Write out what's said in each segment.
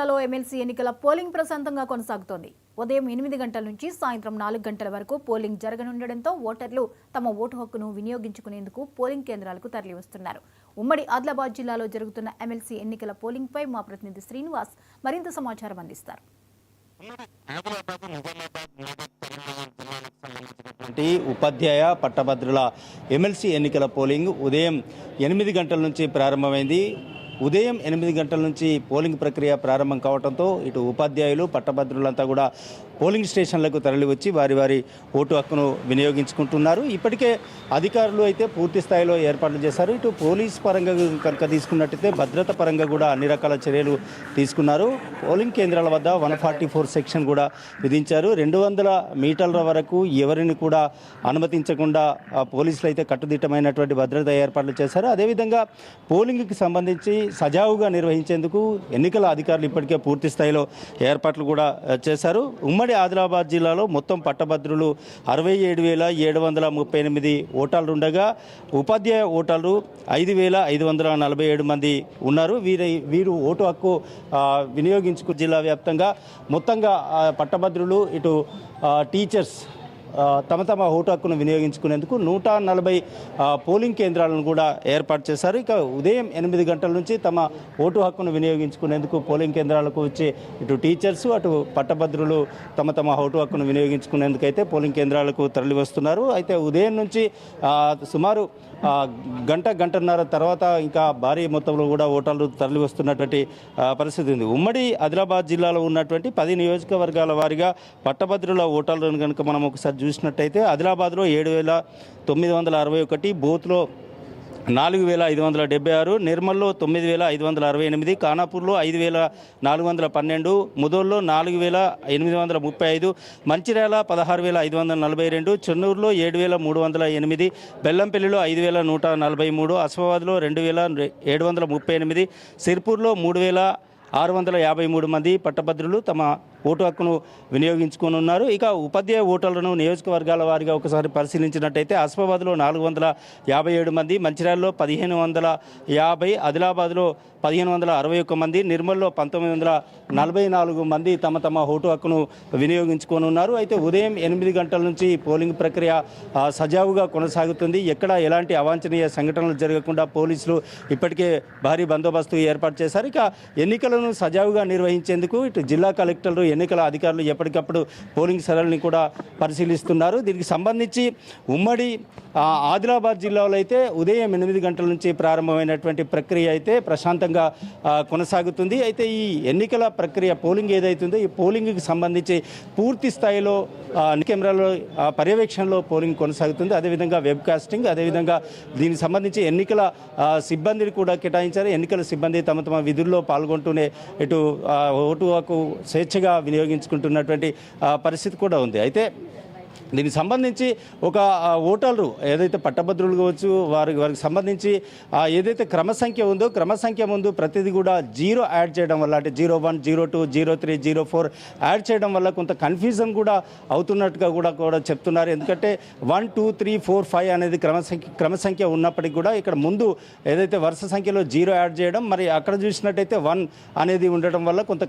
జిల్లాలో ఎమ్మెల్సీ ఎన్నికల పోలింగ్ ప్రశాంతంగా కొనసాగుతోంది. ఉదయం 8 గంటల నుంచి సాయంత్రం 4 గంటల వరకు పోలింగ్ జరగనుండడంతో ఓటర్లు తమ ఓటు హక్కును వినియోగించుకునేందుకు పోలింగ్ కేంద్రాలకు తరలివస్తున్నారు. ఉమ్మడి ఆదిలాబాద్ జిల్లాలో జరుగుతున్న ఎమ్మెల్సీ ఎన్నికల పోలింగ్ పై మా ప్రతినిధి శ్రీనివాస్ మరింత సమాచారం అందిస్తారు. ఉపాధ్యాయ పట్టభద్రుల ఎమ్మెల్సీ ఎన్నికల పోలింగ్ ఉదయం 8 గంటల నుంచి ప్రారంభమైంది. ఉదయం 8 గంటల నుంచి పోలింగ్ ప్రక్రియ ప్రారంభం కావడంతో ఇటు ఉపాధ్యాయులు పట్టభద్రులంతా కూడా పోలింగ్ స్టేషన్లకు తరలివచ్చి వారి వారి ఓటు హక్కును వినియోగించుకుంటున్నారు. ఇప్పటికే అధికారులు అయితే పూర్తి స్థాయిలో ఏర్పాట్లు చేశారు. ఇటు పోలీస్ పరంగా కనుక తీసుకున్నట్టయితే భద్రత పరంగా కూడా అన్ని రకాల చర్యలు తీసుకున్నారు. పోలింగ్ కేంద్రాల వద్ద 144 సెక్షన్ కూడా విధించారు. 200 మీటర్ల వరకు ఎవరిని కూడా అనుమతించకుండా పోలీసులు అయితే కట్టుదిట్టమైనటువంటి భద్రత ఏర్పాట్లు చేశారు. అదేవిధంగా పోలింగ్కి సంబంధించి సజావుగా నిర్వహించేందుకు ఎన్నికల అధికారులు ఇప్పటికే పూర్తి స్థాయిలో ఏర్పాట్లు కూడా చేశారు. ఉమ్మడి ఆదిలాబాద్ జిల్లాలో మొత్తం పట్టభద్రులు 67,738 ఓటర్లు ఉండగా ఉపాధ్యాయ ఓటర్లు 5,547 మంది ఉన్నారు. వీరు ఓటు హక్కు వినియోగించుకు జిల్లా వ్యాప్తంగా మొత్తంగా పట్టభద్రులు ఇటు టీచర్స్ తమ తమ ఓటు హక్కును వినియోగించుకునేందుకు 140 పోలింగ్ కేంద్రాలను కూడా ఏర్పాటు చేశారు. ఇక ఉదయం 8 గంటల నుంచి తమ ఓటు హక్కును వినియోగించుకునేందుకు పోలింగ్ కేంద్రాలకు వచ్చి ఇటు టీచర్స్ అటు పట్టభద్రులు తమ తమ ఓటు హక్కును వినియోగించుకునేందుకైతే పోలింగ్ కేంద్రాలకు తరలి వస్తున్నారు. అయితే ఉదయం నుంచి సుమారు గంటన్నర తర్వాత ఇంకా భారీ మొత్తంలో కూడా ఓటర్లు తరలి వస్తున్నటువంటి పరిస్థితి ఉంది. ఉమ్మడి ఆదిలాబాద్ జిల్లాలో ఉన్నటువంటి 10 నియోజకవర్గాల వారీగా పట్టభద్రుల ఓటర్లను కనుక మనం ఒకసారి చూసినట్టయితే ఆదిలాబాద్లో 7,961, బోత్లో 4,576, నిర్మల్లో 9,568, ఖానాపూర్లో 5,412, ముదోల్లో 4,835, మంచిర్యాల 16,542, చెన్నూరులో 7,308, బెల్లంపల్లిలో 5,143, అస్మాబాద్లో 2,738, సిర్పూర్లో 3,653 మంది పట్టభద్రులు తమ ఓటు హక్కును వినియోగించుకున్నారు. ఇక ఉపాధ్యాయ ఓటర్లను నియోజకవర్గాల వారిగా ఒకసారి పరిశీలించినట్టయితే అస్మాబాద్లో 457 మంది, మంచిర్యాలలో 1,550, ఆదిలాబాద్లో 1,561 మంది, నిర్మల్లో 1,944 మంది తమ తమ ఓటు హక్కును వినియోగించుకోనున్నారు. అయితే ఉదయం 8 గంటల నుంచి పోలింగ్ ప్రక్రియ సజావుగా కొనసాగుతుంది. ఎక్కడ ఎలాంటి అవాంఛనీయ సంఘటనలు జరగకుండా పోలీసులు ఇప్పటికే భారీ బందోబస్తు ఏర్పాటు చేశారు. ఇక ఎన్నికలను సజావుగా నిర్వహించేందుకు ఇటు జిల్లా కలెక్టర్లు ఎన్నికల అధికారులు ఎప్పటికప్పుడు పోలింగ్ సరళిని కూడా పరిశీలిస్తున్నారు. దీనికి సంబంధించి ఉమ్మడి ఆదిలాబాద్ జిల్లాలో అయితే ఉదయం 8 గంటల నుంచి ప్రారంభమైనటువంటి ప్రక్రియ అయితే ప్రశాంతంగా కొనసాగుతుంది. అయితే ఈ ఎన్నికల ప్రక్రియ పోలింగ్ ఏదైతుందో ఈ పోలింగ్కి సంబంధించి పూర్తి స్థాయిలో కెమెరాలో పర్యవేక్షణలో పోలింగ్ కొనసాగుతుంది. అదేవిధంగా వెబ్ కాస్టింగ్, అదేవిధంగా దీనికి సంబంధించి ఎన్నికల సిబ్బందిని కూడా కేటాయించారు. ఎన్నికల సిబ్బంది తమ తమ విధుల్లో పాల్గొంటూనే ఇటు ఓటు హక్కు స్వేచ్ఛగా వినియోగించుకుంటున్నటువంటి పరిస్థితి కూడా ఉంది. అయితే దీనికి సంబంధించి ఒక ఓటర్లు ఏదైతే పట్టభద్రులు కావచ్చు వారికి సంబంధించి ఏదైతే క్రమ సంఖ్య ఉందో క్రమ సంఖ్య ముందు ప్రతిదీ కూడా 0 యాడ్ చేయడం వల్ల అంటే 01, 02, 03, 04 యాడ్ చేయడం వల్ల కొంత కన్ఫ్యూజన్ కూడా అవుతున్నట్టుగా కూడా చెప్తున్నారు. ఎందుకంటే 1, 2, 3, 4, 5 అనేది క్రమ సంఖ్య ఉన్నప్పటికీ కూడా ఇక్కడ ముందు ఏదైతే వరుస సంఖ్యలో 0 యాడ్ చేయడం, మరి అక్కడ చూసినట్టయితే 1 అనేది ఉండటం వల్ల కొంత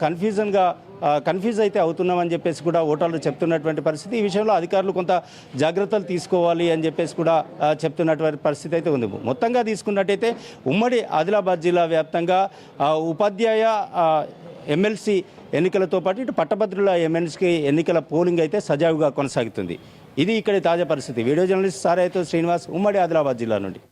కన్ఫ్యూజ్ అయితే అవుతున్నామని చెప్పేసి కూడా ఓటర్లు చెప్తున్నటువంటి పరిస్థితి. ఈ విషయంలో అధికారులు కొంత జాగ్రత్తలు తీసుకోవాలి అని చెప్పేసి కూడా చెప్తున్నటువంటి పరిస్థితి అయితే ఉంది. మొత్తంగా తీసుకున్నట్టయితే ఉమ్మడి ఆదిలాబాద్ జిల్లా వ్యాప్తంగా ఉపాధ్యాయ ఎమ్మెల్సీ ఎన్నికలతో పాటు ఇటు పట్టభద్రుల ఎమ్మెల్సీ ఎన్నికల పోలింగ్ అయితే సజావుగా కొనసాగుతుంది. ఇది ఇక్కడి తాజా పరిస్థితి. వీడియో జర్నలిస్ట్ సారాయ్తో శ్రీనివాస్, ఉమ్మడి ఆదిలాబాద్ జిల్లా నుండి.